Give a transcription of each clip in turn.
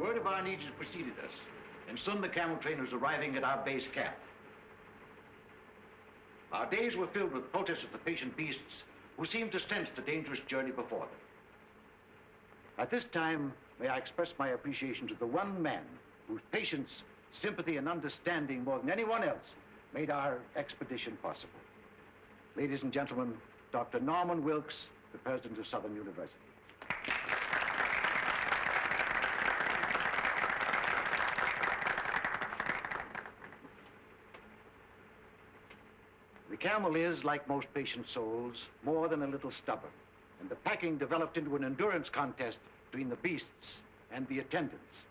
Word of our needs has preceded us, and soon the camel train was arriving at our base camp. Our days were filled with protests of the patient beasts who seemed to sense the dangerous journey before them. At this time, may I express my appreciation to the one man whose patience, sympathy, and understanding more than anyone else made our expedition possible. Ladies and gentlemen, Dr. Norman Wilkes, the president of Southern University. The camel is, like most patient souls, more than a little stubborn, and the packing developed into an endurance contest between the beasts and the attendants.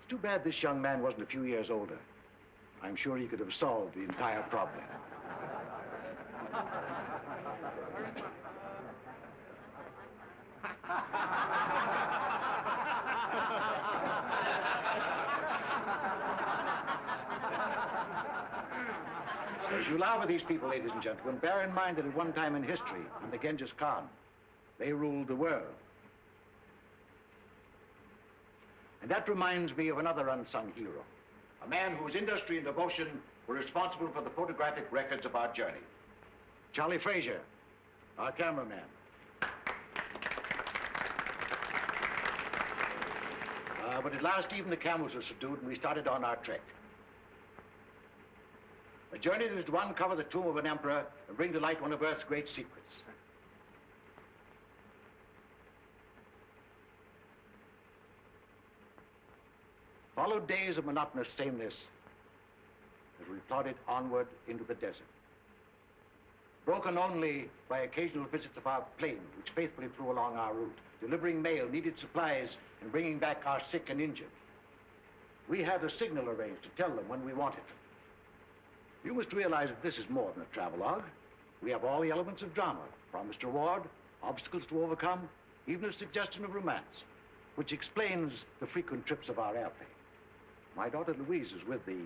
It's too bad this young man wasn't a few years older. I'm sure he could have solved the entire problem. As you laugh at these people, ladies and gentlemen, bear in mind that at one time in history, under Genghis Khan, they ruled the world. And that reminds me of another unsung hero, a man whose industry and devotion were responsible for the photographic records of our journey. Charlie Frazier, our cameraman. But at last, even the camels were subdued, and we started on our trek. A journey that is to uncover the tomb of an emperor and bring to light one of Earth's great secrets. Followed days of monotonous sameness as we plodded onward into the desert, broken only by occasional visits of our plane, which faithfully flew along our route, delivering mail, needed supplies, and bringing back our sick and injured. We had a signal arranged to tell them when we wanted them. You must realize that this is more than a travelogue. We have all the elements of drama, promised reward, obstacles to overcome, even a suggestion of romance, which explains the frequent trips of our airplane. My daughter Louise is with the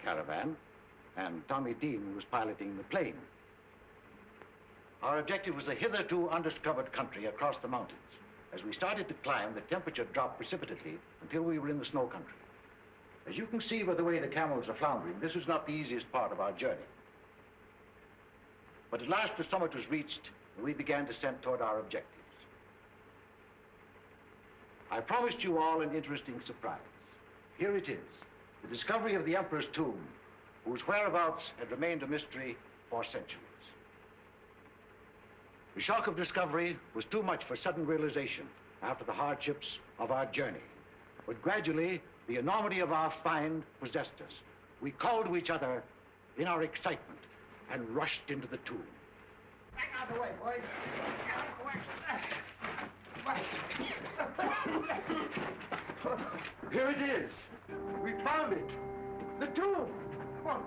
caravan, and Tommy Dean was piloting the plane. Our objective was a hitherto undiscovered country across the mountains. As we started to climb, the temperature dropped precipitately until we were in the snow country. As you can see by the way the camels are floundering, this was not the easiest part of our journey. But at last the summit was reached, and we began descent toward our objectives. I promised you all an interesting surprise. Here it is, the discovery of the Emperor's tomb, whose whereabouts had remained a mystery for centuries. The shock of discovery was too much for sudden realization after the hardships of our journey. But gradually, the enormity of our find possessed us. We called to each other in our excitement and rushed into the tomb. Back out of the way, boys. Here it is. We found it. The tomb. Come on.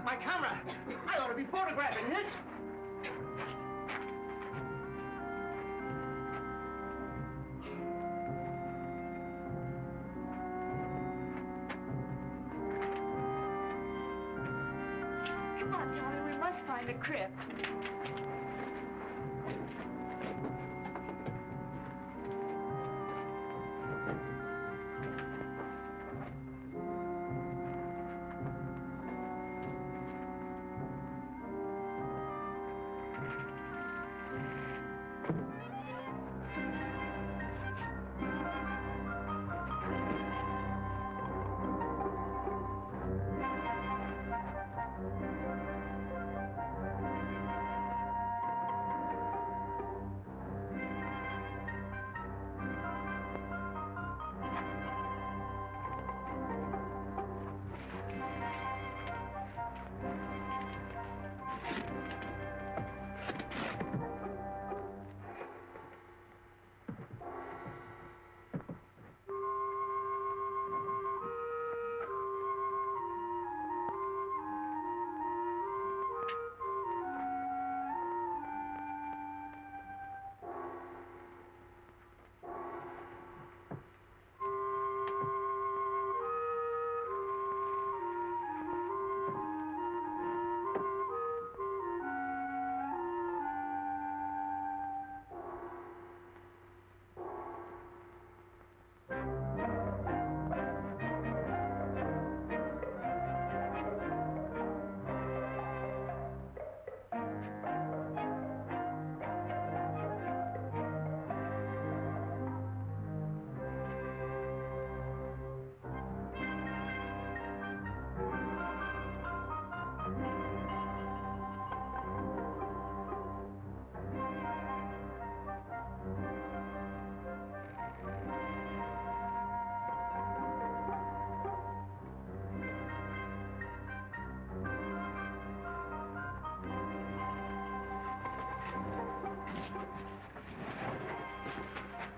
My camera. I ought to be photographing this. Come on, Tommy. We must find the crypt.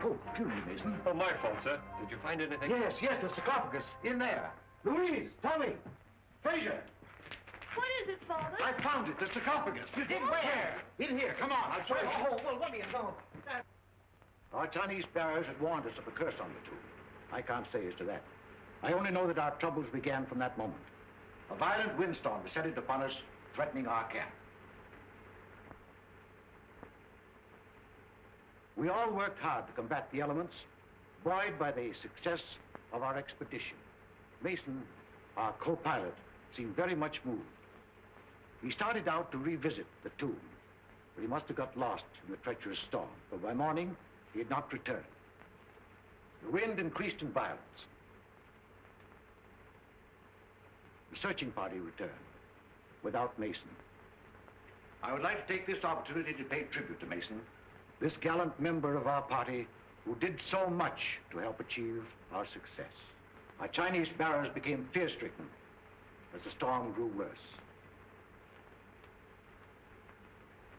Oh, excuse me, Mason. Oh, my fault, sir. Did you find anything? Yes, the sarcophagus, in there. Louise, Tommy, Fraser. What is it, Father? I found it, the sarcophagus. You did where? In here, come on, I'll show you. Oh, well, what do you know? Our Chinese bearers had warned us of a curse on the tomb. I can't say as to that. I only know that our troubles began from that moment. A violent windstorm descended upon us, threatening our camp. We all worked hard to combat the elements, buoyed by the success of our expedition. Mason, our co-pilot, seemed very much moved. He started out to revisit the tomb, but he must have got lost in the treacherous storm, for by morning, he had not returned. The wind increased in violence. The searching party returned, without Mason. I would like to take this opportunity to pay tribute to Mason, this gallant member of our party who did so much to help achieve our success. Our Chinese bearers became fear-stricken as the storm grew worse.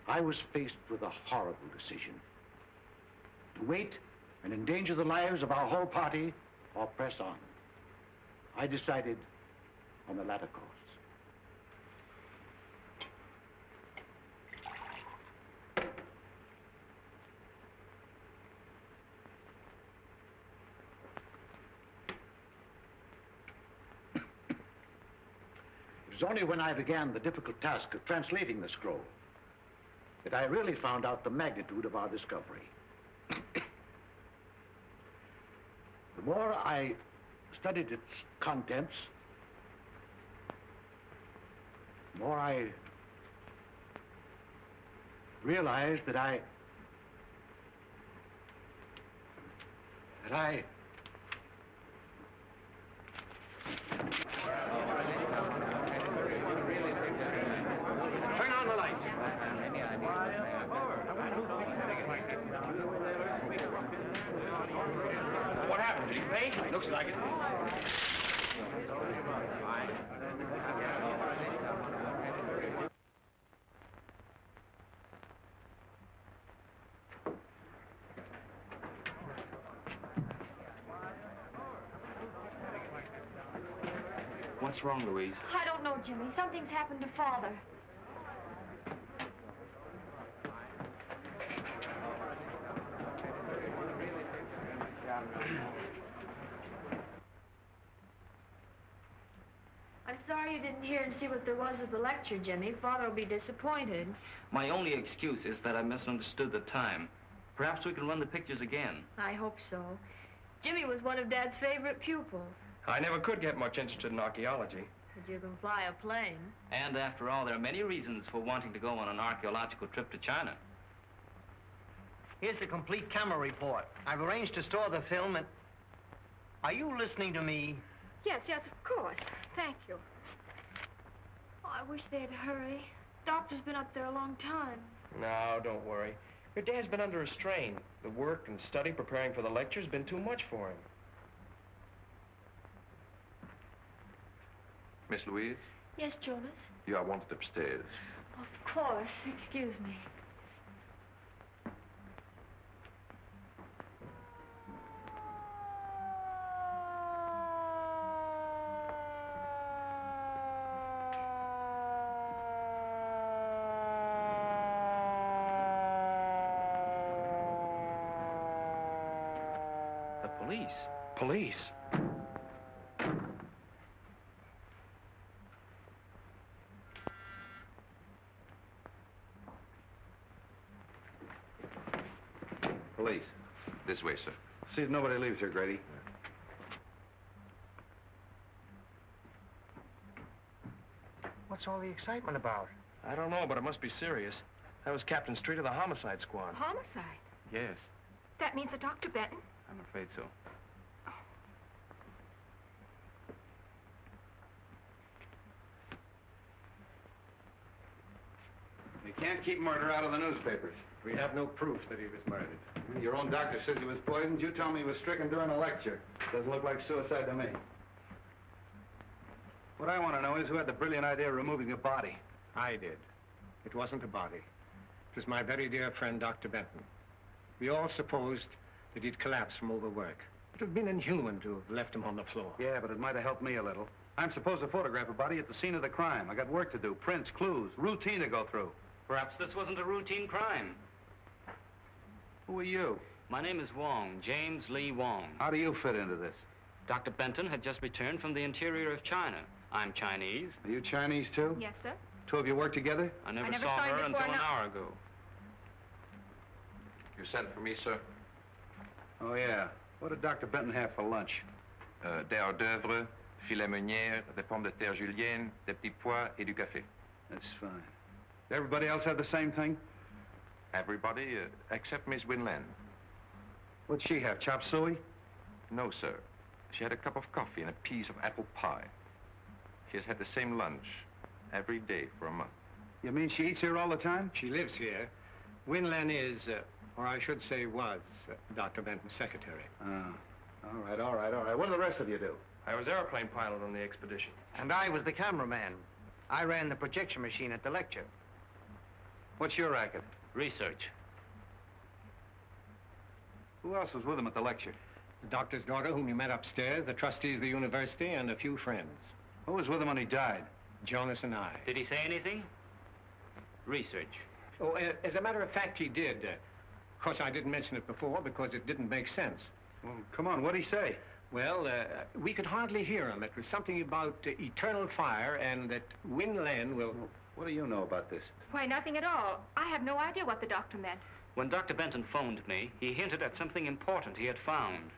I was faced with a horrible decision: to wait and endanger the lives of our whole party or press on. I decided on the latter course. It was only when I began the difficult task of translating the scroll that I really found out the magnitude of our discovery. The more I studied its contents, the more I realized that I Turn on the lights. What happened? Did he faint? Looks like it. What's wrong, Louise? I don't know, Jimmy. Something's happened to Father. I'm sorry you didn't hear and see what there was at the lecture, Jimmy. Father will be disappointed. My only excuse is that I misunderstood the time. Perhaps we can run the pictures again. I hope so. Jimmy was one of Dad's favorite pupils. I never could get much interested in archaeology. But you can fly a plane. And after all, there are many reasons for wanting to go on an archaeological trip to China. Here's the complete camera report. I've arranged to store the film and... Are you listening to me? Yes, of course. Thank you. Oh, I wish they'd hurry. Doctor's been up there a long time. No, don't worry. Your dad's been under a strain. The work and study preparing for the lecture's been too much for him. Miss Louise, Yes, Jonas? you are wanted upstairs. Of course. Excuse me. The police. Police? Police. This way, sir. See if nobody leaves here, Grady. What's all the excitement about? I don't know, but it must be serious. That was Captain Street of the homicide squad. Homicide? Yes, That means that Dr. Benton? I'm afraid so. You can't keep murder out of the newspapers. We have no proof that he was murdered. Your own doctor says he was poisoned. You tell me he was stricken during a lecture. Doesn't look like suicide to me. What I want to know is who had the brilliant idea of removing the body. I did. It wasn't the body. It was my very dear friend, Dr. Benton. We all supposed that he'd collapsed from overwork. It would have been inhuman to have left him on the floor. Yeah, but it might have helped me a little. I'm supposed to photograph a body at the scene of the crime. I got work to do, prints, clues, routine to go through. Perhaps this wasn't a routine crime. Who are you? My name is Wong, James Lee Wong. How do you fit into this? Dr. Benton had just returned from the interior of China. I'm Chinese. Are you Chinese, too? Yes, sir. Two of you work together? I never never saw saw you her before until an now. hour ago. You sent for me, sir? Oh, yeah. What did Dr. Benton have for lunch? Des hors d'oeuvre, filet meunière, des pommes de terre julienne, des petits pois et du café. That's fine. Did everybody else have the same thing? Everybody except Miss Winland. What'd she have, chop suey? No, sir. She had a cup of coffee and a piece of apple pie. She has had the same lunch every day for a month. You mean she eats here all the time? She lives here. Winlan is, or I should say was, Dr. Benton's secretary. All right. What do the rest of you do? I was airplane pilot on the expedition. And I was the cameraman. I ran the projection machine at the lecture. What's your racket? Research. Who else was with him at the lecture? The doctor's daughter, whom you met upstairs, the trustees of the university, and a few friends. Who was with him when he died? Jonas and I. Did he say anything? Research. Oh, as a matter of fact, he did. Of course, I didn't mention it before because it didn't make sense. Well, come on, what'd he say? Well, we could hardly hear him. It was something about eternal fire and that Winlan will... What do you know about this? Why, nothing at all. I have no idea what the doctor meant. When Dr. Benton phoned me, he hinted at something important he had found.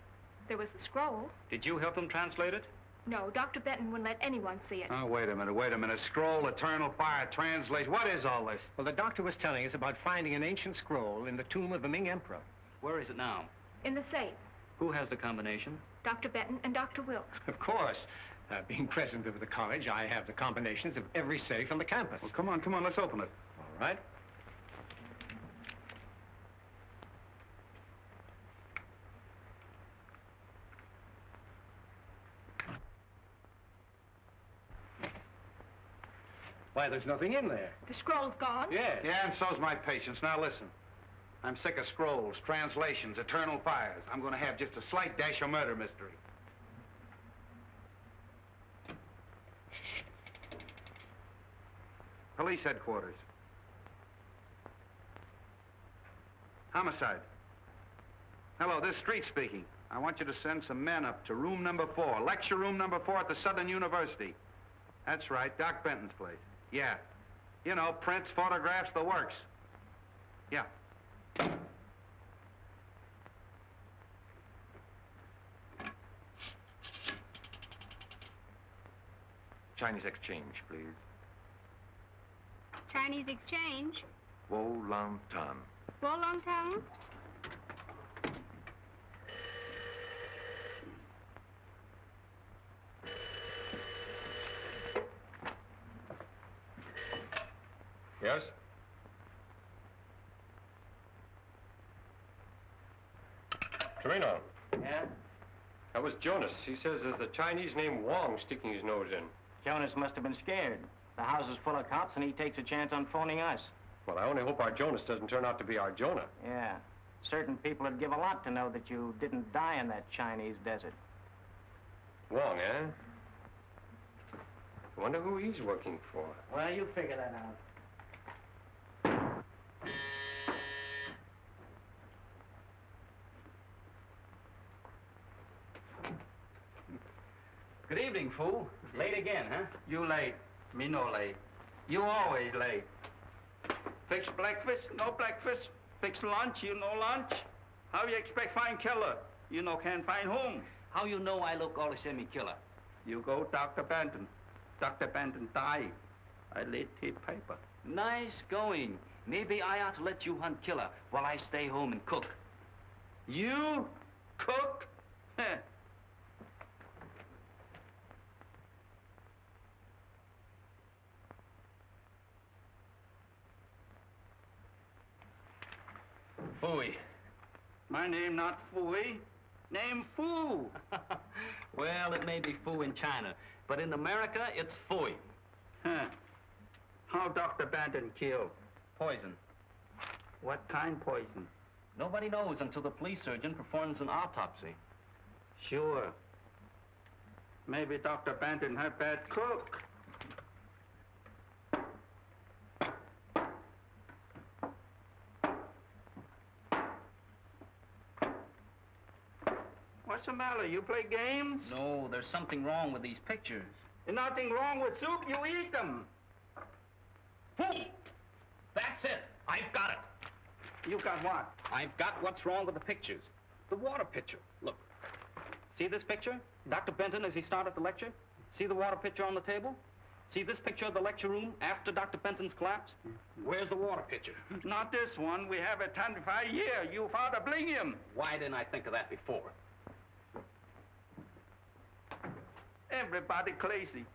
There was the scroll. Did you help him translate it? No, Dr. Benton wouldn't let anyone see it. Oh, wait a minute. Scroll, eternal fire, translation. What is all this? Well, the doctor was telling us about finding an ancient scroll in the tomb of the Ming Emperor. Where is it now? In the safe. Who has the combination? Dr. Benton and Dr. Wilkes. Of course. Being president of the college, I have the combinations of every safe on the campus. Well, come on, let's open it. All right. Why, there's nothing in there. The scroll's gone? Yes. Yeah, and so's my patience. Now listen. I'm sick of scrolls, translations, eternal fires. I'm gonna have just a slight dash of murder mystery. Police headquarters. Homicide. Hello, this is Street speaking. I want you to send some men up to room number 4, lecture room number 4 at the Southern University. That's right, Doc Benton's place. Yeah. You know, prints, photographs, the works. Yeah. Chinese exchange, please. Chinese exchange. Wolantan. Wolongtown. Yes? Torino. Yeah? That was Jonas. He says there's a Chinese named Wong sticking his nose in. Jonas must have been scared. The house is full of cops, and he takes a chance on phoning us. Well, I only hope our Jonas doesn't turn out to be our Jonah. Yeah. Certain people would give a lot to know that you didn't die in that Chinese desert. Wong, eh? I wonder who he's working for. Well, you figure that out. Good evening, fool. Late again, huh? You late. Me no late. You always late. Fix breakfast, no breakfast. Fix lunch, you no lunch. How you expect find killer? You no can find home. How you know I look all the same killer? You go Dr. Benton. Dr. Benton died. I laid the paper. Nice going. Maybe I ought to let you hunt killer while I stay home and cook. You cook? Heh. Fooey. My name not Fooey. Name Foo. Well, it may be Foo in China, but in America, it's Fooey. Huh. How Dr. Benton killed? Poison. What kind poison? Nobody knows until the police surgeon performs an autopsy. Sure. Maybe Dr. Benton had bad cook. What's the matter? You play games? No, there's something wrong with these pictures. There's nothing wrong with soup. You eat them. Fool! That's it. I've got it. You got what? I've got what's wrong with the pictures. The water pitcher. Look. See this picture? Dr. Benton as he started the lecture? See the water pitcher on the table? See this picture of the lecture room after Dr. Benton's collapse? Where's the water pitcher? Not this one. We have a 25 year. You father bling him. Why didn't I think of that before? Everybody crazy.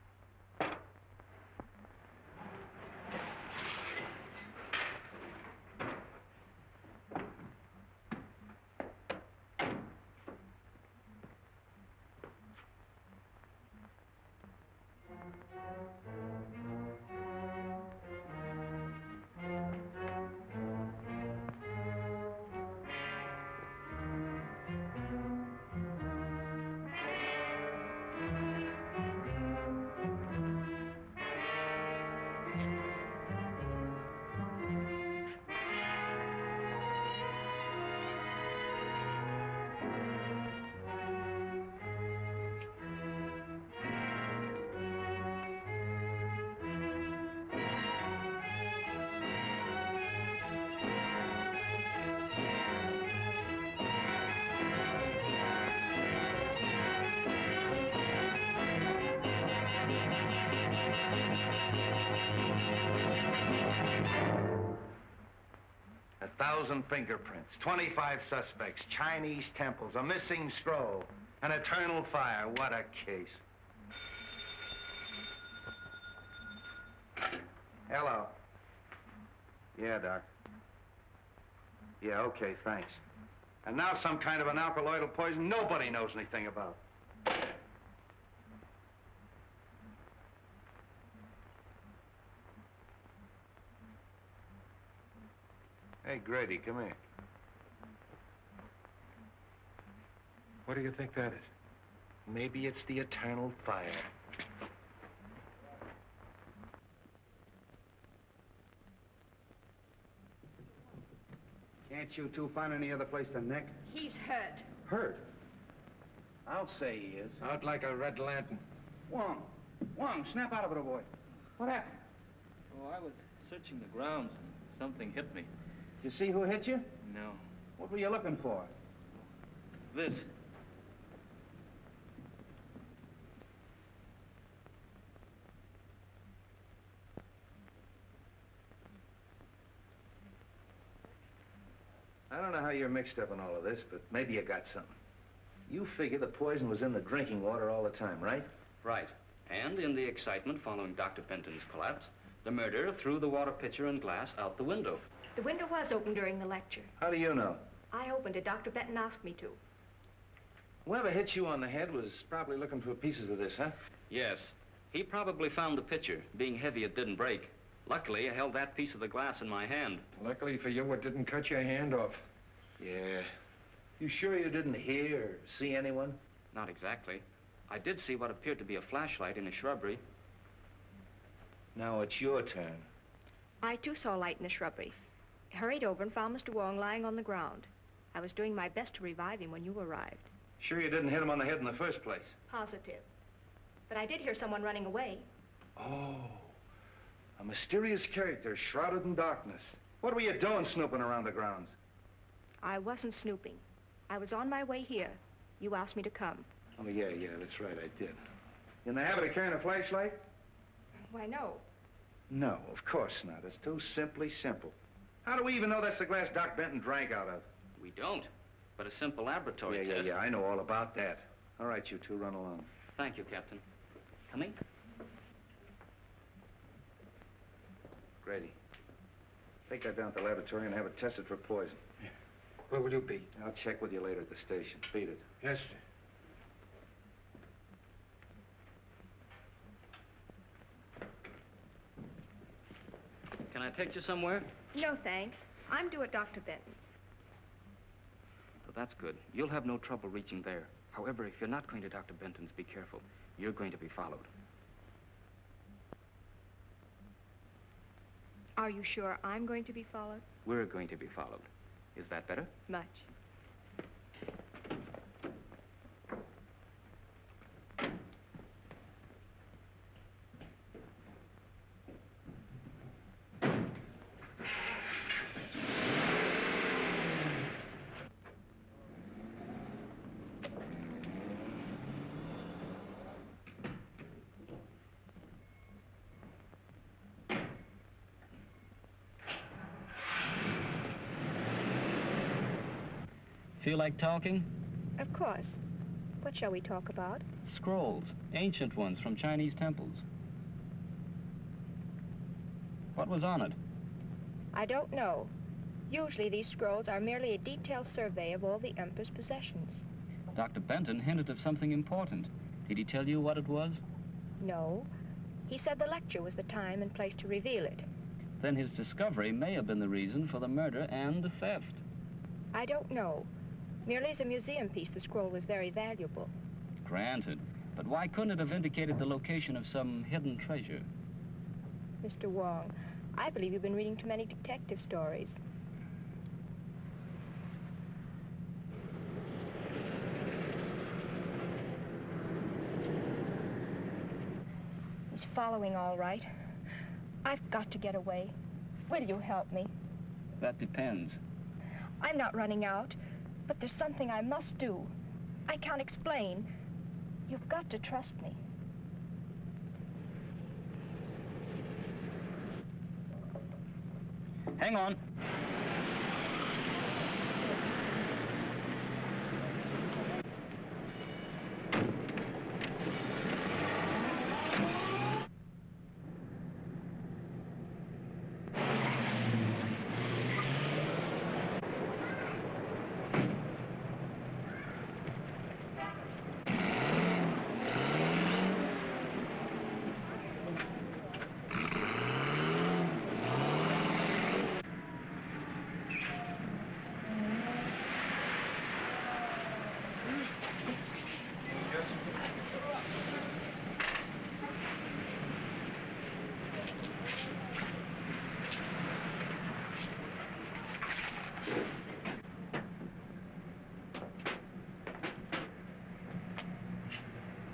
Fingerprints, 25 suspects, Chinese temples, a missing scroll, an eternal fire. What a case. Hello. Yeah, Doc. Yeah, okay, thanks. And now some kind of an alkaloidal poison nobody knows anything about. Hey, Grady, come here. What do you think that is? Maybe it's the eternal fire. Can't you two find any other place to nick? He's hurt. Hurt? I'll say he is. Out like a red lantern. Wong, snap out of it, old boy. What happened? Oh, I was searching the grounds and something hit me. You see who hit you? No. What were you looking for? This. I don't know how you're mixed up in all of this, but maybe you got something. You figure the poison was in the drinking water all the time, right? Right. And in the excitement following Dr. Benton's collapse, the murderer threw the water pitcher and glass out the window. The window was open during the lecture. How do you know? I opened it. Dr. Benton asked me to. Whoever hit you on the head was probably looking for pieces of this, huh? Yes. He probably found the pitcher. Being heavy, it didn't break. Luckily, I held that piece of the glass in my hand. Luckily for you, it didn't cut your hand off. Yeah. You sure you didn't hear or see anyone? Not exactly. I did see what appeared to be a flashlight in a shrubbery. Now it's your turn. I, too, saw light in the shrubbery. I hurried over and found Mr. Wong lying on the ground. I was doing my best to revive him when you arrived. Sure you didn't hit him on the head in the first place? Positive. But I did hear someone running away. Oh. A mysterious character shrouded in darkness. What were you doing snooping around the grounds? I wasn't snooping. I was on my way here. You asked me to come. Oh, yeah, that's right, I did. You in the habit of carrying a flashlight? Why, no. No, of course not. It's too simply simple. How do we even know that's the glass Doc Benton drank out of? We don't, but a simple laboratory test. Yeah, I know all about that. All right, you two, run along. Thank you, Captain. Coming? Grady, take that down to the laboratory and have it tested for poison. Yeah. Where will you be? I'll check with you later at the station. Beat it. Yes, sir. Can I take you somewhere? No, thanks. I'm due at Dr. Benton's. Well, that's good. You'll have no trouble reaching there. However, if you're not going to Dr. Benton's, be careful. You're going to be followed. Are you sure I'm going to be followed? We're going to be followed. Is that better? Much. Feel like talking? Of course. What shall we talk about? Scrolls, ancient ones from Chinese temples. What was on it? I don't know. Usually these scrolls are merely a detailed survey of all the Emperor's possessions. Dr. Benton hinted of something important. Did he tell you what it was? No. He said the lecture was the time and place to reveal it. Then his discovery may have been the reason for the murder and the theft. I don't know. Merely as a museum piece, the scroll was very valuable. Granted. But why couldn't it have indicated the location of some hidden treasure? Mr. Wong, I believe you've been reading too many detective stories. He's following all right. I've got to get away. Will you help me? That depends. I'm not running out, but there's something I must do. I can't explain. You've got to trust me. Hang on.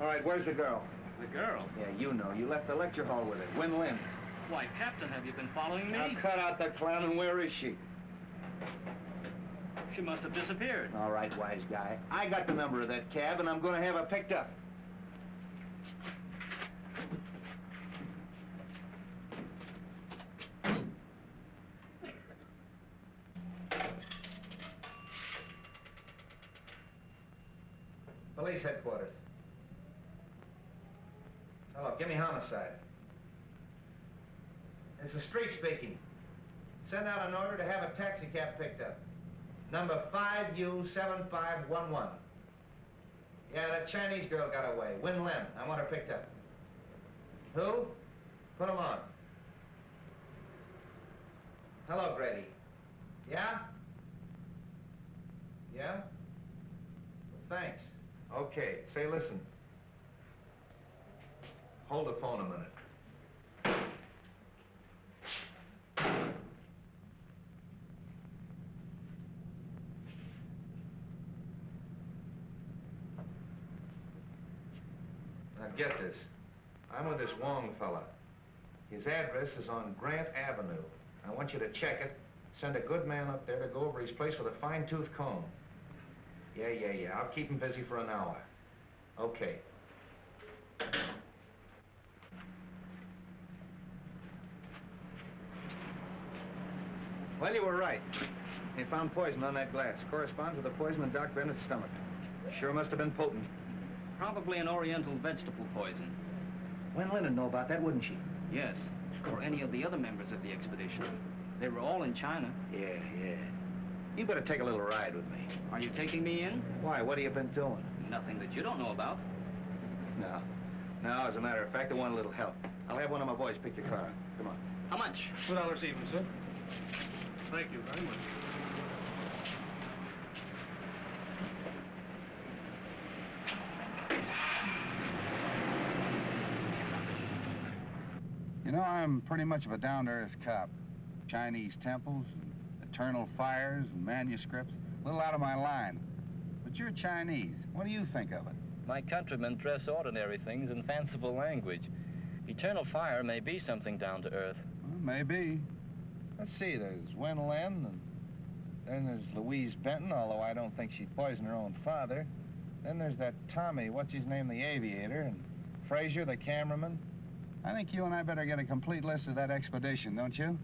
All right, where's the girl? The girl? Yeah, you know. You left the lecture hall with her. Win Lin. Why, Captain, have you been following me? Now cut out the clown, and where is she? She must have disappeared. All right, wise guy. I got the number of that cab, and I'm going to have her picked up. Police headquarters. Hello, give me homicide. This is Street speaking. Send out an order to have a taxi cab picked up. Number 5U7511. Yeah, that Chinese girl got away. Win Lin. I want her picked up. Who? Put him on. Hello, Grady. Yeah? Yeah? Well, thanks. Okay, say listen. Hold the phone a minute. Now get this. I'm with this Wong fella. His address is on Grant Avenue. I want you to check it. Send a good man up there to go over his place with a fine-tooth comb. Yeah. I'll keep him busy for an hour. Okay. Well, you were right. They found poison on that glass. Corresponds with the poison in Doc Bennett's stomach. Sure must have been potent. Probably an oriental vegetable poison. Wen Lin would know about that, wouldn't she? Yes. Or any of the other members of the expedition. They were all in China. Yeah. You better take a little ride with me. Are you taking me in? Why? What have you been doing? Nothing that you don't know about. No, as a matter of fact, I want a little help. I'll have one of my boys pick your car up. Come on. How much? $2 even, sir. Thank you very much. I'm pretty much of a down-to-earth cop. Chinese temples, and eternal fires, and manuscripts. A little out of my line. But you're Chinese. What do you think of it? My countrymen dress ordinary things in fanciful language. Eternal fire may be something down to earth. Well, maybe. Let's see, there's Wen Lin, and then there's Louise Benton, although I don't think she'd poison her own father. Then there's that Tommy, what's his name, the aviator, and Fraser, the cameraman. I think you and I better get a complete list of that expedition, don't you?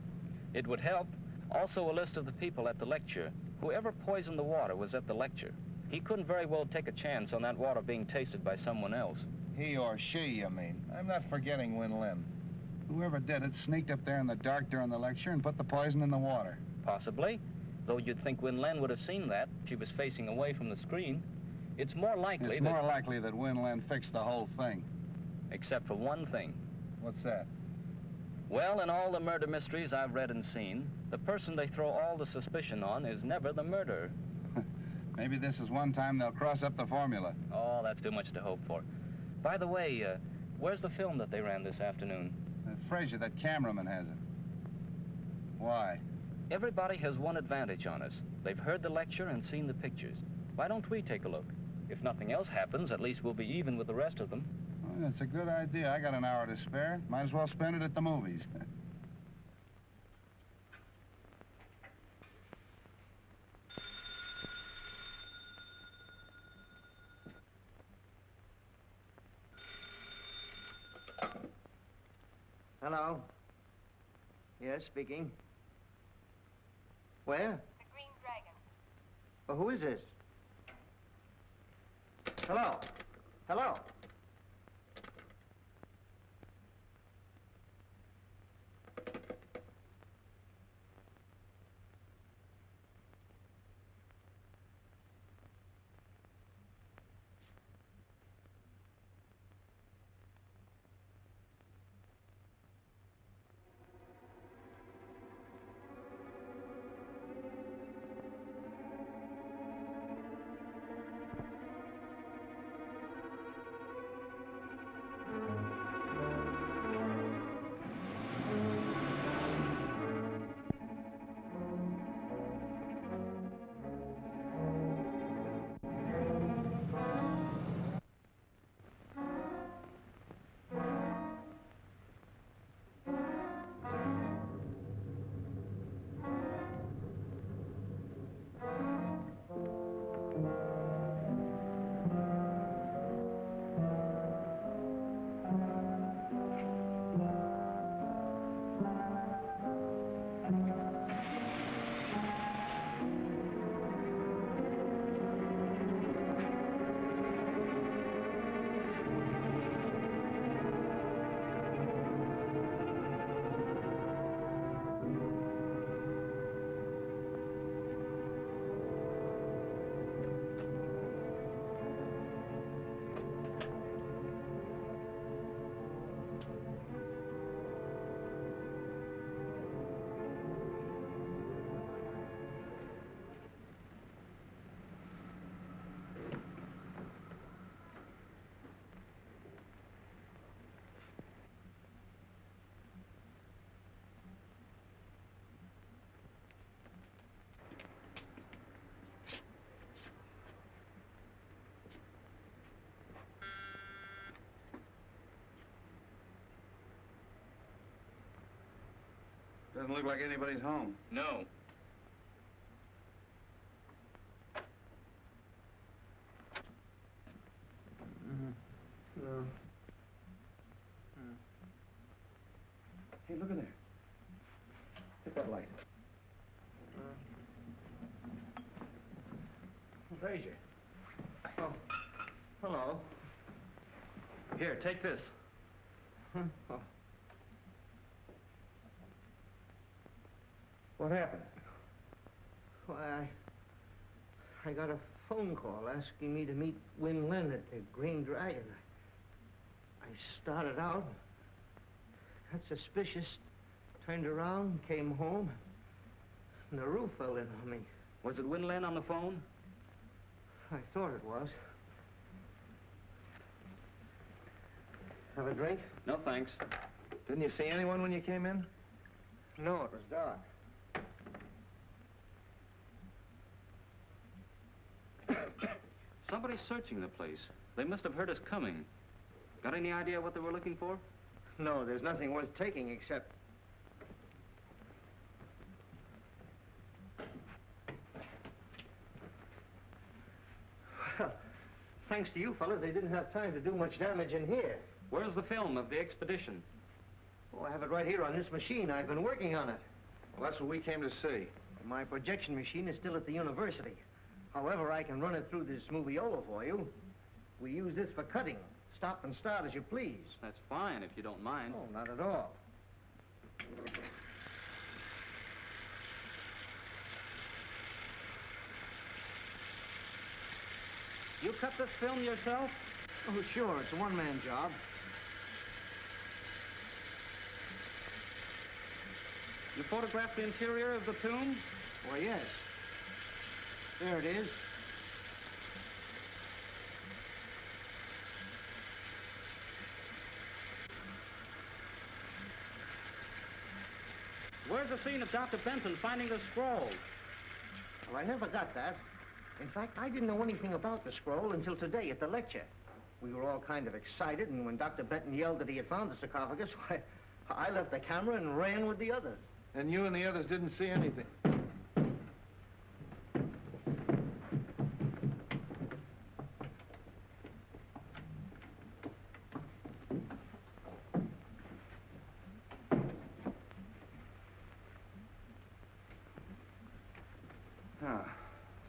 It would help. Also a list of the people at the lecture. Whoever poisoned the water was at the lecture. He couldn't very well take a chance on that water being tasted by someone else. He or she, you mean? I'm not forgetting Wen Lin. Whoever did it sneaked up there in the dark during the lecture and put the poison in the water. Possibly. Though you'd think Wen Lin would have seen that. She was facing away from the screen. It's more likely It's more likely that Wen Lin fixed the whole thing. Except for one thing. What's that? Well, in all the murder mysteries I've read and seen, the person they throw all the suspicion on is never the murderer. Maybe this is one time they'll cross up the formula. Oh, that's too much to hope for. By the way, where's the film that they ran this afternoon? Fraser, that cameraman has it. Why? Everybody has one advantage on us. They've heard the lecture and seen the pictures. Why don't we take a look? If nothing else happens, at least we'll be even with the rest of them. Well, that's a good idea. I got an hour to spare. Might as well spend it at the movies. Hello? Yes, speaking. Where? The Green Dragon. Well, who is this? Hello? Hello? Doesn't look like anybody's home. No. No. Hey, look in there. Take that light. Fraser. Oh, hello. Here, take this. Oh. What happened? Why, I got a phone call asking me to meet Wen Lin at the Green Dragon. I started out, got suspicious, turned around, came home, and the roof fell in on me. Was it Wen Lin on the phone? I thought it was. Have a drink? No, thanks. Didn't you see anyone when you came in? No, it was dark. Somebody's searching the place. They must have heard us coming. Got any idea what they were looking for? No, there's nothing worth taking except... Well, thanks to you fellas, they didn't have time to do much damage in here. Where's the film of the expedition? Oh, I have it right here on this machine. I've been working on it. Well, that's what we came to see. My projection machine is still at the university. However, I can run it through this moviola for you. We use this for cutting. Stop and start as you please. That's fine, if you don't mind. Oh, not at all. You cut this film yourself? Oh, sure. It's a one-man job. You photographed the interior of the tomb? Why, yes. There it is. Where's the scene of Dr. Benton finding the scroll? Well, I never got that. In fact, I didn't know anything about the scroll until today at the lecture. We were all kind of excited, and when Dr. Benton yelled that he had found the sarcophagus, why, I left the camera and ran with the others. And you and the others didn't see anything?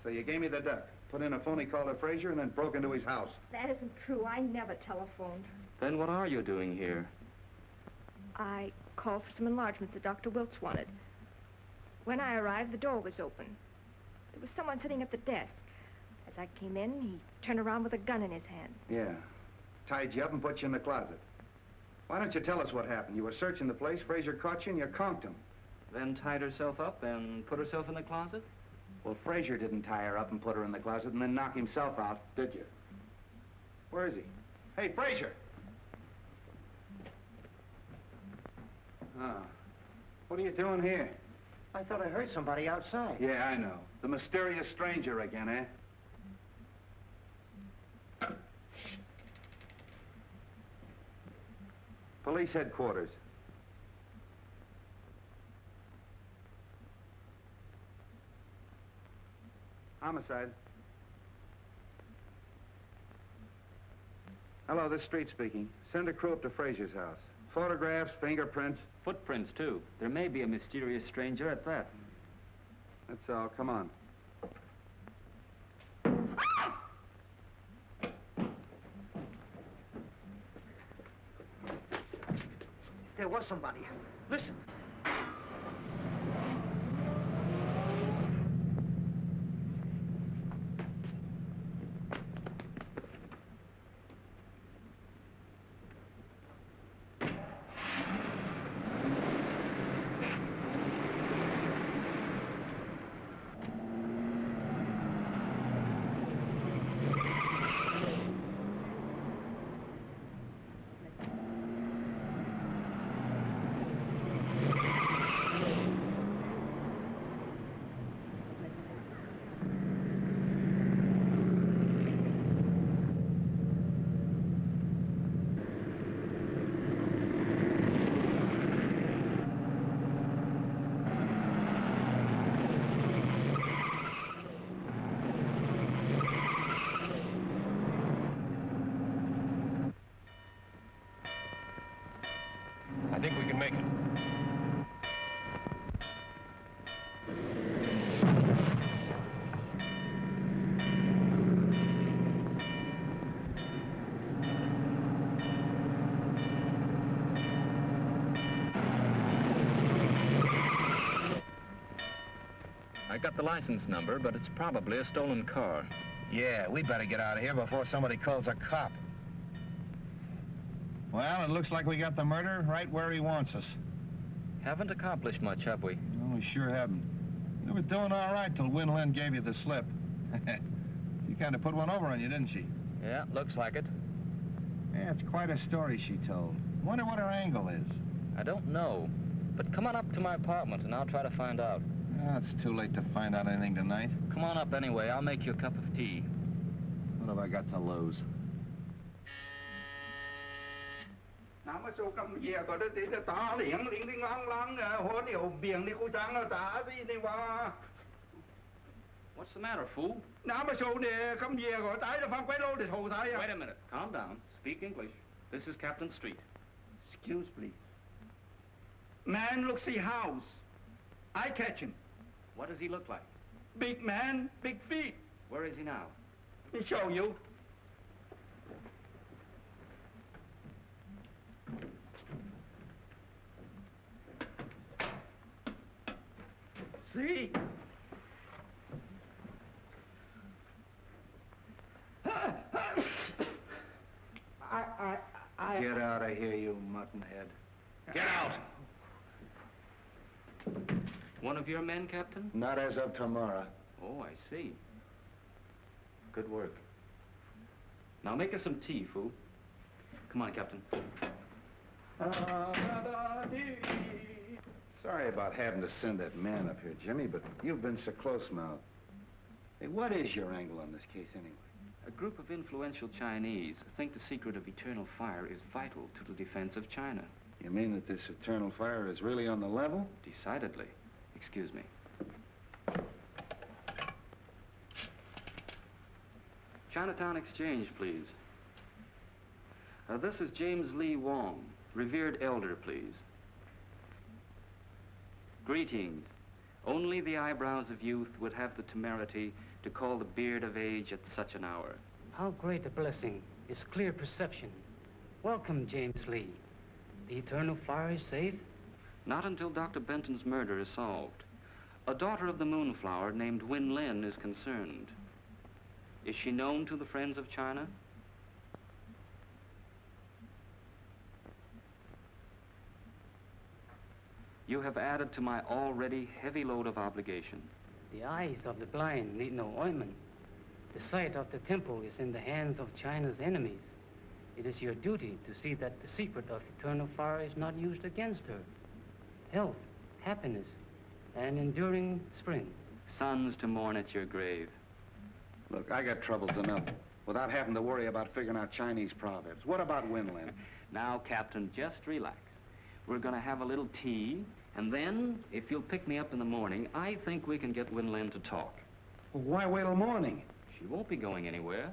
So you gave me the duck, put in a phony call to Frazier, and then broke into his house. That isn't true. I never telephoned. Then what are you doing here? I called for some enlargements that Dr. Wilkes wanted. When I arrived, the door was open. There was someone sitting at the desk. As I came in, he turned around with a gun in his hand. Yeah. Tied you up and put you in the closet. Why don't you tell us what happened? You were searching the place, Frazier caught you, and you conked him. Then tied herself up and put herself in the closet? Well, Frazier didn't tie her up and put her in the closet and then knock himself out, did you? Where is he? Hey, Frazier! What are you doing here? I thought I heard somebody outside. Yeah, I know. The mysterious stranger again, eh? Police headquarters. Homicide. Hello, this is Street speaking. Send a crew up to Frazier's house. Photographs, fingerprints. Footprints, too. There may be a mysterious stranger at that. That's all. Come on. There was somebody. Listen. I think we can make it. I got the license number, but it's probably a stolen car. Yeah, we better get out of here before somebody calls a cop. Well, it looks like we got the murderer right where he wants us. Haven't accomplished much, have we? No, we sure haven't. You were doing all right till Win Lin gave you the slip. She kind of put one over on you, didn't she? Yeah, looks like it. Yeah, it's quite a story she told. Wonder what her angle is. I don't know. But come on up to my apartment and I'll try to find out. Oh, it's too late to find out anything tonight. Come on up anyway. I'll make you a cup of tea. What have I got to lose? Nào mà số cầm về có đất thì ta liếng liếng liếng lang lang hố điều biển đi cô trắng nó ta gì này mà. What's the matter, fool? Nào mà số này cầm về có tái nó phang quay lô để thầu thái à. Wait a minute. Calm down. Speak English. This is Captain Street. Excuse please. Man looks the house. I catch him. What does he look like? Big man, big feet. Where is he now? Let me show you. See? I... Get out of here, you muttonhead. Get out! One of your men, Captain? Not as of tomorrow. Oh, I see. Good work. Now make us some tea, fool. Come on, Captain. Sorry about having to send that man up here, Jimmy, but you've been so close-mouthed. Hey, what is your angle on this case, anyway? A group of influential Chinese think the secret of eternal fire is vital to the defense of China. You mean that this eternal fire is really on the level? Decidedly. Excuse me. Chinatown Exchange, please. This is James Lee Wong, revered elder, please. Greetings. Only the eyebrows of youth would have the temerity to call the beard of age at such an hour. How great a blessing is clear perception. Welcome, James Lee. The eternal fire is safe? Not until Dr. Benton's murder is solved. A daughter of the Moonflower named Win Lin is concerned. Is she known to the friends of China? You have added to my already heavy load of obligation. The eyes of the blind need no ointment. The sight of the temple is in the hands of China's enemies. It is your duty to see that the secret of eternal fire is not used against her. Health, happiness, and enduring spring. Sons to mourn at your grave. Look, I got troubles enough without having to worry about figuring out Chinese proverbs. What about Winland? Now, Captain, just relax. We're going to have a little tea, and then, if you'll pick me up in the morning, I think we can get Winland to talk. Well, why wait till morning? She won't be going anywhere.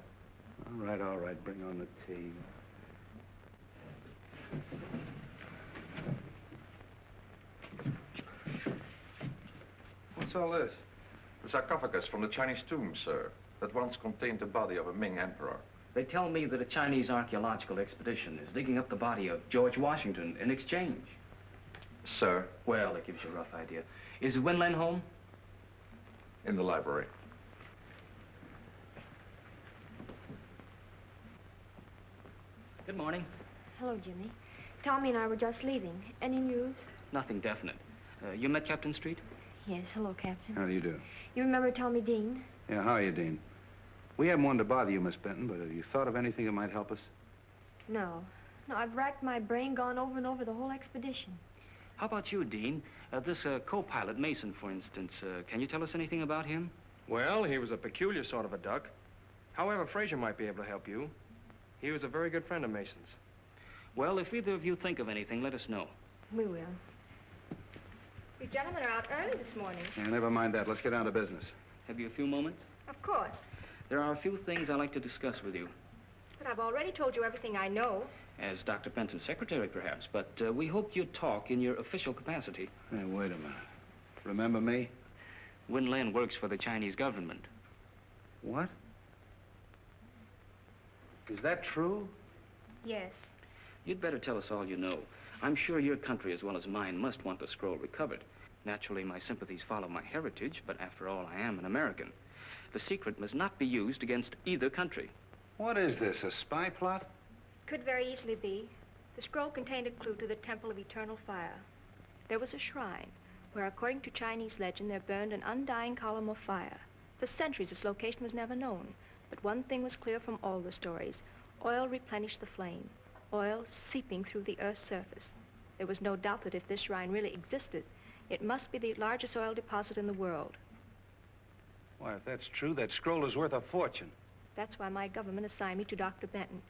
All right. Bring on the tea. What's all this? The sarcophagus from the Chinese tomb, sir, that once contained the body of a Ming emperor. They tell me that a Chinese archaeological expedition is digging up the body of George Washington in exchange. Sir? Well, that gives you a rough idea. Is Winland home? In the library. Good morning. Hello, Jimmy. Tommy and I were just leaving. Any news? Nothing definite. You met Captain Street? Yes, hello, Captain. How do you do? You remember Tommy Dean? Yeah, how are you, Dean? We haven't wanted to bother you, Miss Benton, but have you thought of anything that might help us? No. No, I've racked my brain, gone over and over the whole expedition. How about you, Dean? This co-pilot, Mason, for instance. Can you tell us anything about him? Well, he was a peculiar sort of a duck. However, Fraser might be able to help you. He was a very good friend of Mason's. Well, if either of you think of anything, let us know. We will. You gentlemen are out early this morning. Yeah, never mind that. Let's get down to business. Have you a few moments? Of course. There are a few things I'd like to discuss with you. But I've already told you everything I know. As Dr. Benton's secretary, perhaps, but we hoped you'd talk in your official capacity. Hey, wait a minute. Remember me? Win Lin works for the Chinese government. What? Is that true? Yes. You'd better tell us all you know. I'm sure your country, as well as mine, must want the scroll recovered. Naturally, my sympathies follow my heritage, but after all, I am an American. The secret must not be used against either country. What is this, a spy plot? Could very easily be. The scroll contained a clue to the Temple of Eternal Fire. There was a shrine where, according to Chinese legend, there burned an undying column of fire. For centuries, its location was never known. But one thing was clear from all the stories. Oil replenished the flame. Oil seeping through the Earth's surface. There was no doubt that if this shrine really existed, it must be the largest oil deposit in the world. Why, if that's true, that scroll is worth a fortune. That's why my government assigned me to Dr. Benton.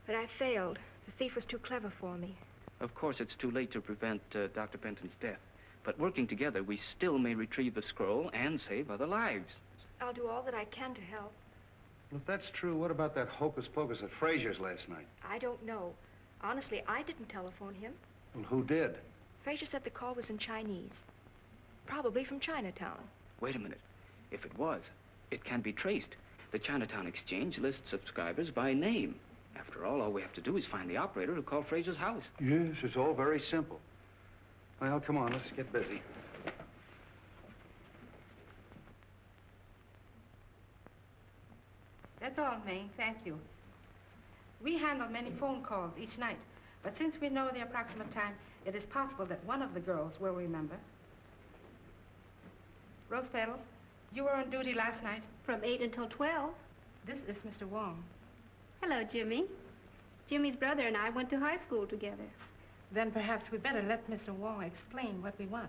But I failed. The thief was too clever for me. Of course, it's too late to prevent Dr. Benton's death. But working together, we still may retrieve the scroll and save other lives. I'll do all that I can to help. Well, if that's true, what about that hocus pocus at Frazier's last night? I don't know. Honestly, I didn't telephone him. Well, who did? Frazier said the call was in Chinese. Probably from Chinatown. Wait a minute. If it was, it can be traced. The Chinatown Exchange lists subscribers by name. After all we have to do is find the operator who called Frazier's house. Yes, it's all very simple. Well, come on, let's get busy. That's all, May. Thank you. We handle many phone calls each night, but since we know the approximate time, it is possible that one of the girls will remember. Rose Petal, you were on duty last night. From 8 until 12. This is Mr. Wong. Hello, Jimmy. Jimmy's brother and I went to high school together. Then perhaps we better let Mr. Wong explain what we want.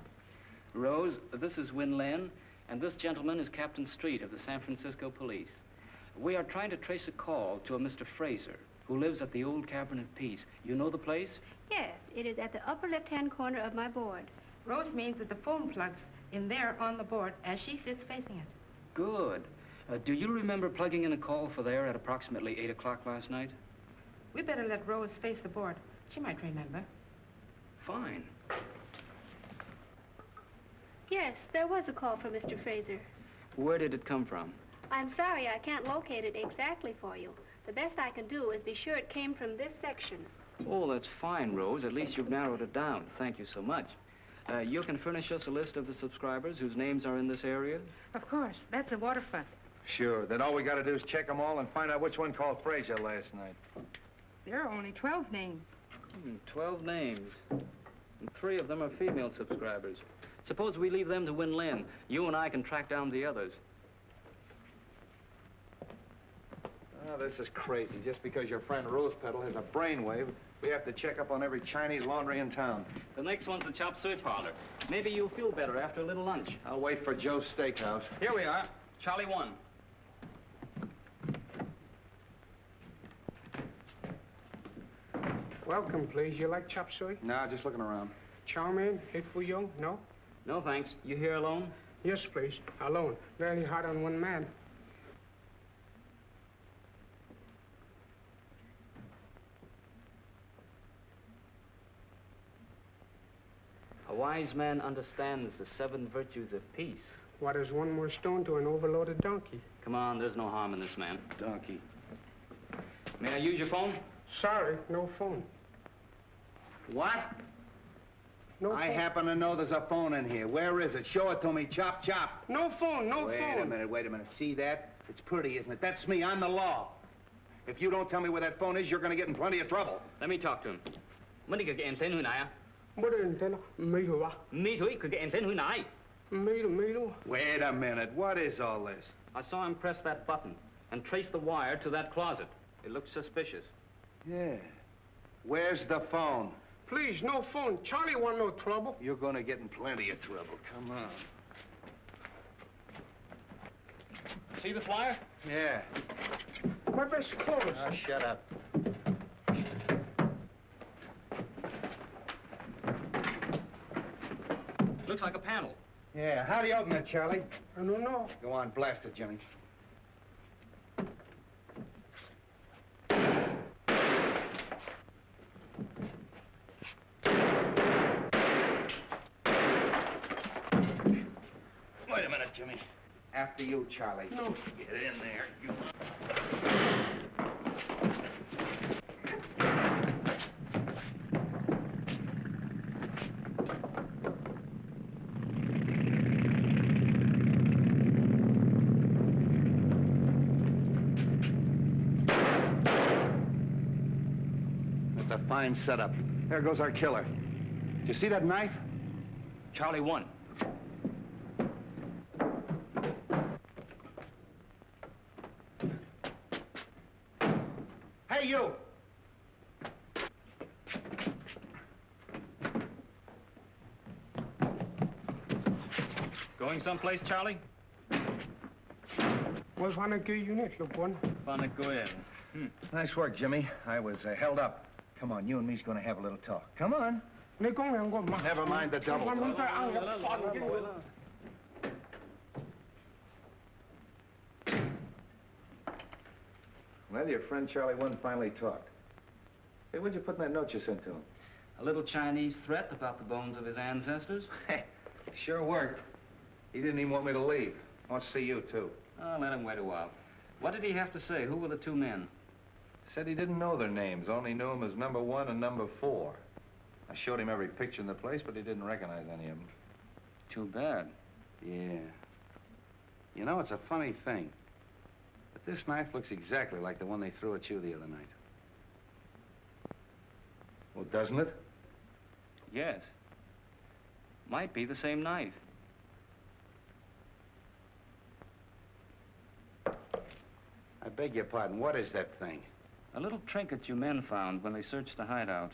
Rose, this is Win Lin, and this gentleman is Captain Street of the San Francisco Police. We are trying to trace a call to a Mr. Fraser, who lives at the old Cavern of Peace. You know the place? Yes, it is at the upper left-hand corner of my board. Rose means that the phone plug's in there on the board as she sits facing it. Good. Do you remember plugging in a call for there at approximately 8 o'clock last night? We better let Rose face the board. She might remember. Fine. Yes, there was a call from Mr. Fraser. Where did it come from? I'm sorry I can't locate it exactly for you. The best I can do is be sure it came from this section. Oh, that's fine, Rose. At least you've narrowed it down. Thank you so much. You can furnish us a list of the subscribers whose names are in this area? Of course. That's the waterfront. Sure. Then all we got to do is check them all and find out which one called Frazier last night. There are only 12 names. 12 names. And 3 of them are female subscribers. Suppose we leave them to Win Lin. You and I can track down the others. Oh, this is crazy. Just because your friend Rose Petal has a brainwave, we have to check up on every Chinese laundry in town. The next one's the chop suey parlor. Maybe you'll feel better after a little lunch. I'll wait for Joe's Steakhouse. Here we are. Charlie 1. Welcome, please. You like chop suey? No, just looking around. Chow mein, hit for you? No? No, thanks. You here alone? Yes, please. Alone. Very hard on one man. A wise man understands the 7 virtues of peace. What is one more stone to an overloaded donkey? Come on, there's no harm in this man. Donkey. May I use your phone? Sorry, no phone. What? No phone. I happen to know there's a phone in here. Where is it? Show it to me. Chop, chop. No phone, no phone. Wait a minute. See that? It's pretty, isn't it? That's me. I'm the law. If you don't tell me where that phone is, you're going to get in plenty of trouble. Let me talk to him. Wait a minute. What is all this? I saw him press that button and trace the wire to that closet. It looks suspicious. Yeah. Where's the phone? Please, no phone. Charlie want no trouble. You're going to get in plenty of trouble. Come on. See this wire? Yeah. My best clothes. Oh, shut up. Looks like a panel. Yeah, how do you open it, Charlie? I don't know. Go on, blast it, Jimmy. Wait a minute, Jimmy. After you, Charlie. No. Get in there, you... Fine setup. There goes our killer. Do you see that knife? Charlie 1. Hey, you! Going someplace, Charlie? Was wanna go unit, look one. Wanna go in. Nice work, Jimmy. I was held up. Come on, you and me's gonna have a little talk. Come on. Never mind the double talk. Well, your friend Charlie wouldn't finally talk. Hey, what'd you put in that note you sent to him? A little Chinese threat about the bones of his ancestors. Sure worked. He didn't even want me to leave. Wants to see you, too. Oh, let him wait a while. What did he have to say? Who were the two men? Said he didn't know their names, only knew them as number 1 and number 4. I showed him every picture in the place, but he didn't recognize any of them. Too bad. Yeah. You know, it's a funny thing. But this knife looks exactly like the one they threw at you the other night. Well, doesn't it? Yes. Might be the same knife. I beg your pardon. What is that thing? A little trinket you men found when they searched the hideout.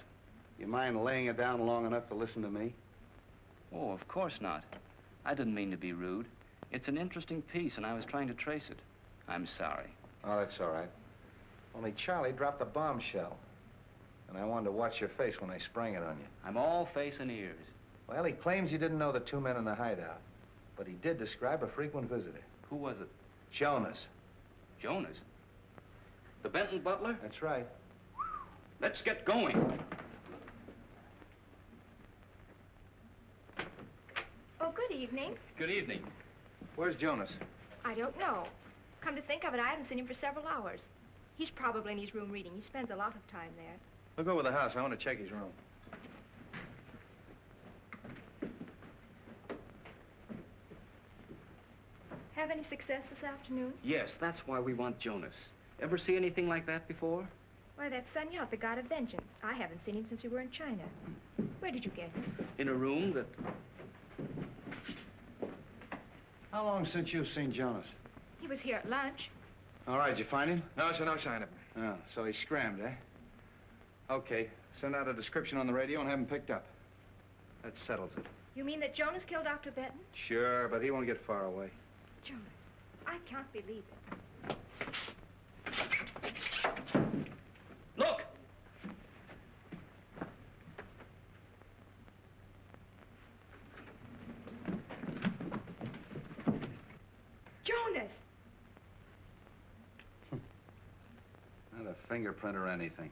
You mind laying it down long enough to listen to me? Oh, of course not. I didn't mean to be rude. It's an interesting piece, and I was trying to trace it. I'm sorry. Oh, that's all right. Only Charlie dropped a bombshell. And I wanted to watch your face when I sprang it on you. I'm all face and ears. Well, he claims he didn't know the two men in the hideout. But he did describe a frequent visitor. Who was it? Jonas. Jonas? The Benton butler? That's right. Let's get going. Oh, good evening. Good evening. Where's Jonas? I don't know. Come to think of it, I haven't seen him for several hours. He's probably in his room reading. He spends a lot of time there. Look over the house. I want to check his room. Have any success this afternoon? Yes, that's why we want Jonas. Ever see anything like that before? Why, that's Sun-Yat, the god of vengeance. I haven't seen him since we were in China. Where did you get him? In a room that... How long since you've seen Jonas? He was here at lunch. All right, did you find him? No, sir, no sign of him. Oh, so he scrammed, eh? Okay, send out a description on the radio and have him picked up. That settles it. You mean that Jonas killed Dr. Benton? Sure, but he won't get far away. Jonas, I can't believe it. Look! Jonas! Not a fingerprint or anything.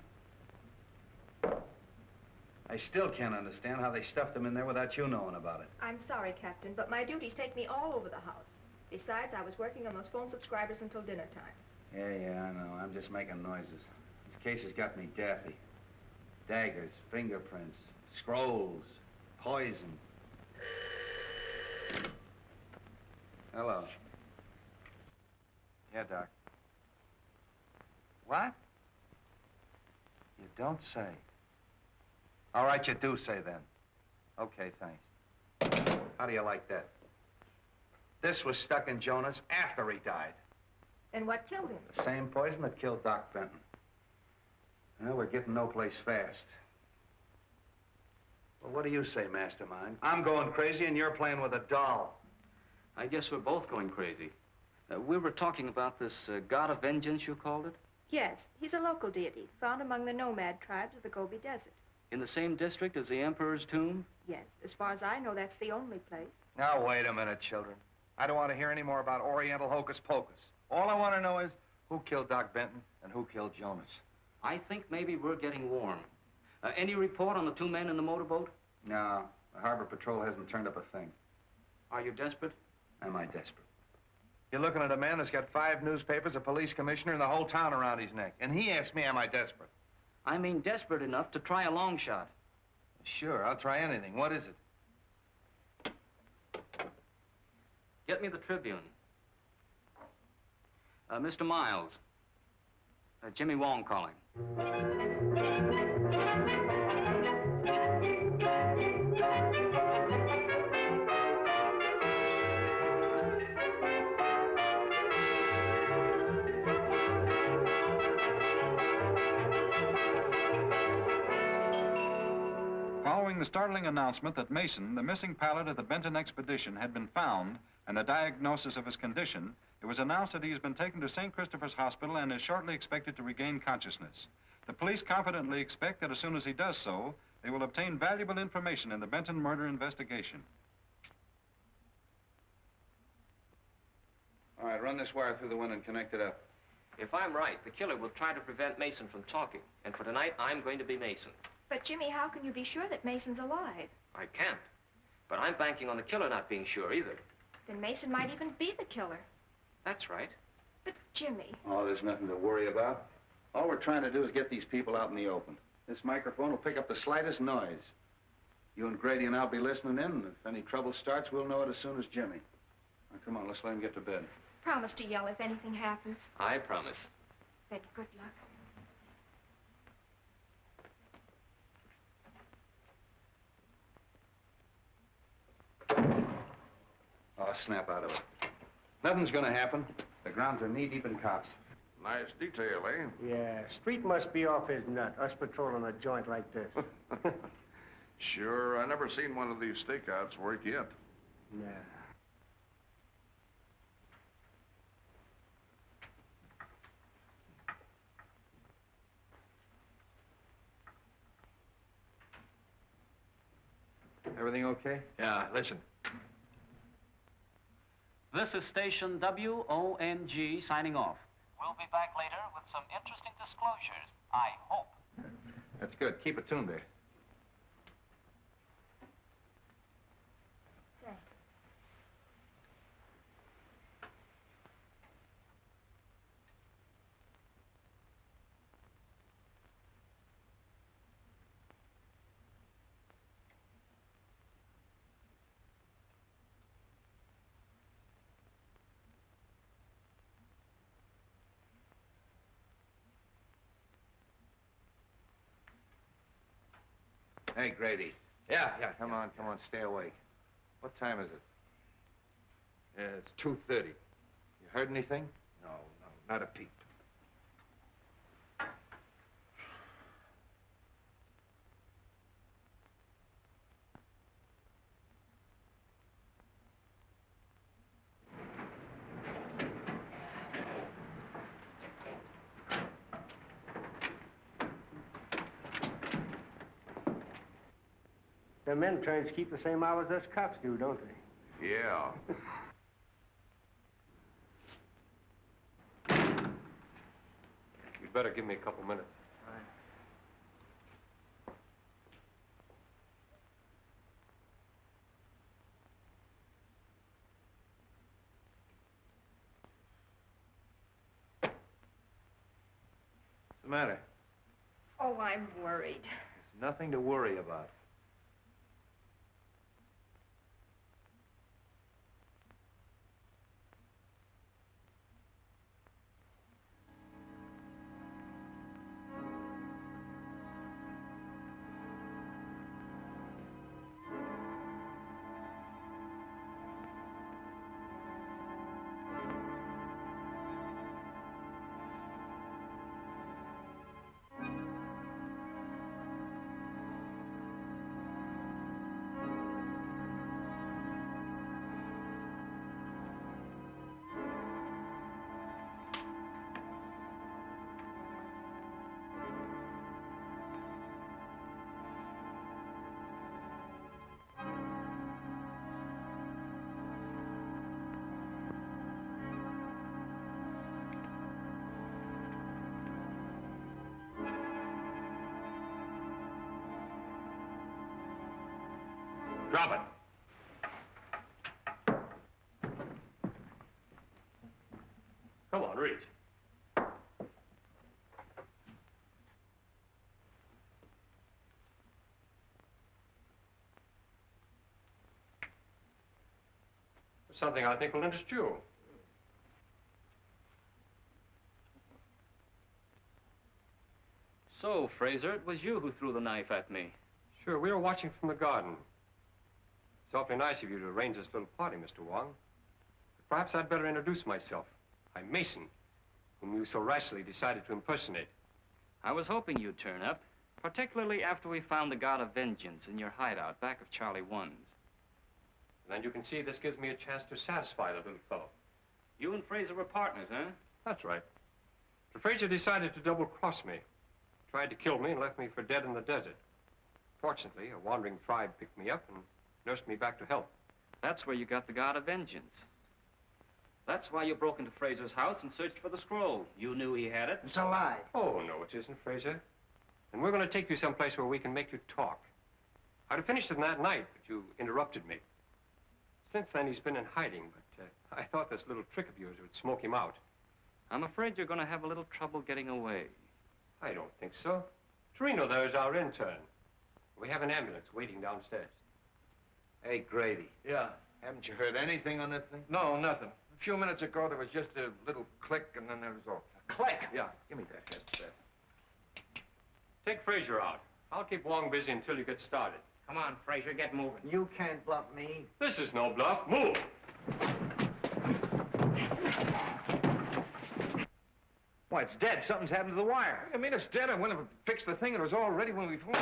I still can't understand how they stuffed him in there without you knowing about it. I'm sorry, Captain, but my duties take me all over the house. Besides, I was working on those phone subscribers until dinner time. Yeah, I know. I'm just making noises. This case has got me daffy. Daggers, fingerprints, scrolls, poison. Hello. Yeah, Doc. What? You don't say. All right, you do say then. Okay, thanks. How do you like that? This was stuck in Jonas after he died. Then what killed him? The same poison that killed Doc Benton. Well, we're getting no place fast. Well, what do you say, Mastermind? I'm going crazy and you're playing with a doll. I guess we're both going crazy. We were talking about this god of vengeance, you called it? Yes, he's a local deity, found among the nomad tribes of the Gobi Desert. In the same district as the Emperor's tomb? Yes, as far as I know, that's the only place. Now, wait a minute, children. I don't want to hear any more about Oriental hocus pocus. All I want to know is who killed Doc Benton and who killed Jonas. I think maybe we're getting warm. Any report on the two men in the motorboat? No, the Harbor Patrol hasn't turned up a thing. Are you desperate? Am I desperate? You're looking at a man that's got 5 newspapers, a police commissioner, and the whole town around his neck. And he asked me, am I desperate? I mean desperate enough to try a long shot. Sure, I'll try anything. What is it? Get me the Tribune. Mr. Miles. Jimmy Wong calling. the startling announcement that Mason, the missing pilot of the Benton expedition, had been found and the diagnosis of his condition, it was announced that he has been taken to St. Christopher's Hospital and is shortly expected to regain consciousness. The police confidently expect that as soon as he does so, they will obtain valuable information in the Benton murder investigation. All right, run this wire through the window and connect it up. If I'm right, the killer will try to prevent Mason from talking. And for tonight, I'm going to be Mason. But, Jimmy, how can you be sure that Mason's alive? I can't. But I'm banking on the killer not being sure either. Then Mason might even be the killer. That's right. But, Jimmy... Oh, there's nothing to worry about. All we're trying to do is get these people out in the open. This microphone will pick up the slightest noise. You and Grady and I'll be listening in, and if any trouble starts, we'll know it as soon as Jimmy. Now, come on, let's let him get to bed. Promise to yell if anything happens. I promise. Then good luck. Oh, snap out of it. Nothing's gonna happen. The grounds are knee-deep in cops. Nice detail, eh? Yeah, Street must be off his nut, us patrolling a joint like this. Sure, I never seen one of these stakeouts work yet. Nah. Everything okay? Yeah, listen. This is station WONG signing off. We'll be back later with some interesting disclosures, I hope. That's good. Keep it tuned there. Say. Hey, Grady. Yeah. Come on, stay awake. What time is it? It's 2:30. You heard anything? No, not a peep. Them interns keep the same hours as cops do, don't they? Yeah. You'd better give me a couple minutes. All right. What's the matter? Oh, I'm worried. There's nothing to worry about. Drop it. Come on, reach. There's something I think will interest you. So, Fraser, it was you who threw the knife at me. Sure, we were watching from the garden. It's awfully nice of you to arrange this little party, Mr. Wong. But perhaps I'd better introduce myself. I'm Mason, whom you so rashly decided to impersonate. I was hoping you'd turn up. Particularly after we found the God of Vengeance in your hideout back of Charlie 1's. Then you can see this gives me a chance to satisfy the little fellow. You and Fraser were partners, huh? That's right. But Fraser decided to double-cross me. Tried to kill me and left me for dead in the desert. Fortunately, a wandering tribe picked me up and nursed me back to health. That's where you got the God of Vengeance. That's why you broke into Fraser's house and searched for the scroll. You knew he had it. It's a lie. Oh, no, it isn't, Fraser. And we're going to take you someplace where we can make you talk. I'd have finished him that night, but you interrupted me. Since then, he's been in hiding, but I thought this little trick of yours would smoke him out. I'm afraid you're going to have a little trouble getting away. I don't think so. Torino there is our intern. We have an ambulance waiting downstairs. Hey, Grady. Yeah. Haven't you heard anything on that thing? No, nothing. A few minutes ago, there was just a little click, and then there was all. A click? Yeah, give me that headset. Take Fraser out. I'll keep Wong busy until you get started. Come on, Fraser, get moving. You can't bluff me. This is no bluff. Move! Why, it's dead. Something's happened to the wire. I mean, it's dead. I went and fixed the thing, and it was all ready when we phoned.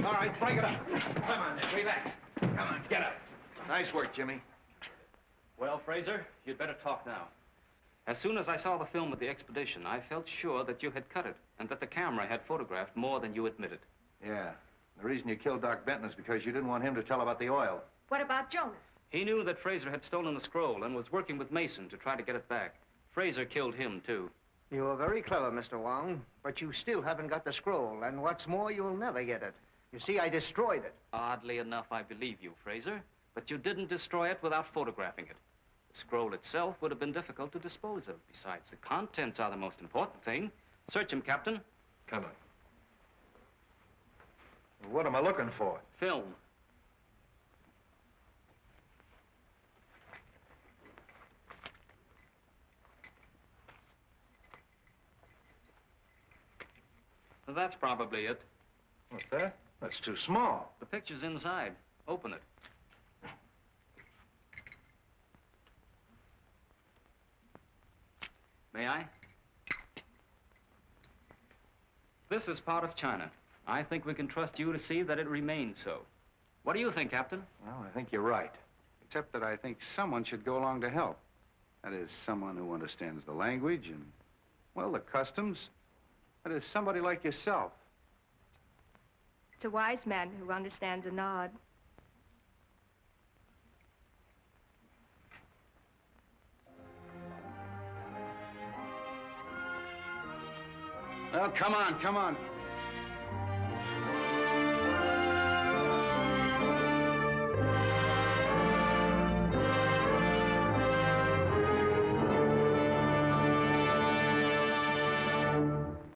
All right, break it up. Come on, then. Relax. Come on, get up. Nice work, Jimmy. Well, Fraser, you'd better talk now. As soon as I saw the film of the expedition, I felt sure that you had cut it and that the camera had photographed more than you admitted. Yeah. The reason you killed Doc Benton is because you didn't want him to tell about the oil. What about Jonas? He knew that Fraser had stolen the scroll and was working with Mason to try to get it back. Fraser killed him, too. You were very clever, Mr. Wong, but you still haven't got the scroll, and what's more, you'll never get it. You see, I destroyed it. Oddly enough, I believe you, Fraser, but you didn't destroy it without photographing it. The scroll itself would have been difficult to dispose of. Besides, the contents are the most important thing. Search him, Captain. Come on. What am I looking for? Film. That's probably it. What's that? That's too small. The picture's inside. Open it. May I? This is part of China. I think we can trust you to see that it remains so. What do you think, Captain? Well, I think you're right. Except that I think someone should go along to help. That is, someone who understands the language and, well, the customs. That is, somebody like yourself. It's a wise man who understands a nod. Well, come on, come on.